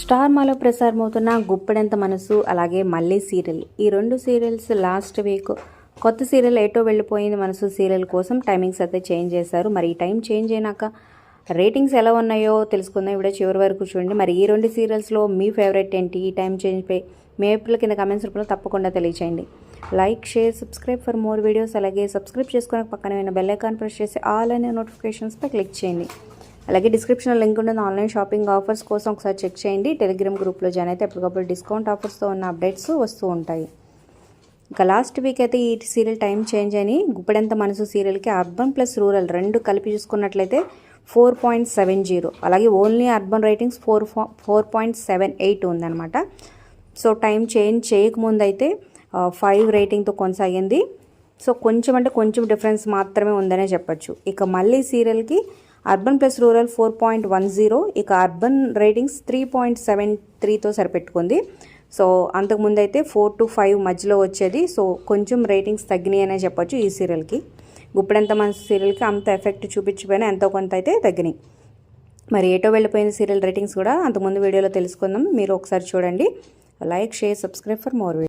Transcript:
Star మాలో ప్రసారమవుతున్న గుప్పెడంత మనసు అలాగే మళ్ళీ సీరియల్ ఈ రెండు సీరియల్స్ లాస్ట్ వీక్ కొత్త సీరియల్ ఏటో వెళ్ళిపోయింది మనసు సీరియల్ కోసం టైమింగ్స్ అయితే చేంజ్ చేశారు. మరి ఈ టైం చేంజ్ అయినాక రేటింగ్స్ ఎలా ఉన్నాయో తెలుసుకుందాం. ఇప్పుడు చివరి వరకు చూడండి. మరి ఈ రెండు సీరియల్స్లో మీ ఫేవరెట్ ఏంటి? ఈ టైం చేంజ్ పై మీ ఏప్రిల్ కింద కమెంట్స్ రూపంలో తప్పకుండా తెలియచేయండి. Like, share, subscribe for more videos. అలాగే సబ్స్క్రైబ్ చేసుకుని పక్కన ఉన్న బెల్ ఐకాన్ ప్రెస్ చేసి ఆల్ అనే నోటిఫికేషన్స్పై క్లిక్ చేయండి. అలాగే డిస్క్రిప్షన్లో లింక్ ఉంటుంది. ఆన్లైన్ షాపింగ్ ఆఫర్స్ కోసం ఒకసారి చెక్ చేయండి. టెలిగ్రామ్ గ్రూప్లో జాయిన్ అయితే ఎప్పటికప్పుడు డిస్కౌంట్ ఆఫర్స్తో ఉన్న అప్డేట్స్ వస్తూ ఉంటాయి. ఇక లాస్ట్ వీక్ అయితే ఈ సీరియల్ టైం చేంజ్ అని గుప్పెడంత మనసు సీరియల్కి అర్బన్ ప్లస్ రూరల్ రెండు కలిపి చూసుకున్నట్లయితే 4.70, అలాగే ఓన్లీ అర్బన్ రేటింగ్స్ 4.78 ఉందన్నమాట. సో టైం చేంజ్ చేయకముందు అయితే 5 రేటింగ్తో కొనసాగింది. సో కొంచెం అంటే కొంచెం డిఫరెన్స్ మాత్రమే ఉందనే చెప్పచ్చు. ఇక మళ్ళీ సీరియల్కి అర్బన్ ప్లస్ రూరల్ 4.10, ఇక అర్బన్ రేటింగ్స్ 3.73తో సరిపెట్టుకుంది. సో అంతకుముందు అయితే 4 to 5 మధ్యలో వచ్చేది. సో కొంచెం రేటింగ్స్ తగ్గినాయి అనే చెప్పొచ్చు ఈ సీరియల్కి. గుప్పెడంత మనసు సీరియల్కి అంత ఎఫెక్ట్ చూపించిపోయినా ఎంతో కొంత అయితే తగ్గినాయి. మరి ఏటో వెళ్ళిపోయిన సీరియల్ రేటింగ్స్ కూడా అంతకుముందు వీడియోలో తెలుసుకుందాం. మీరు ఒకసారి చూడండి. Like, share, subscribe for more videos.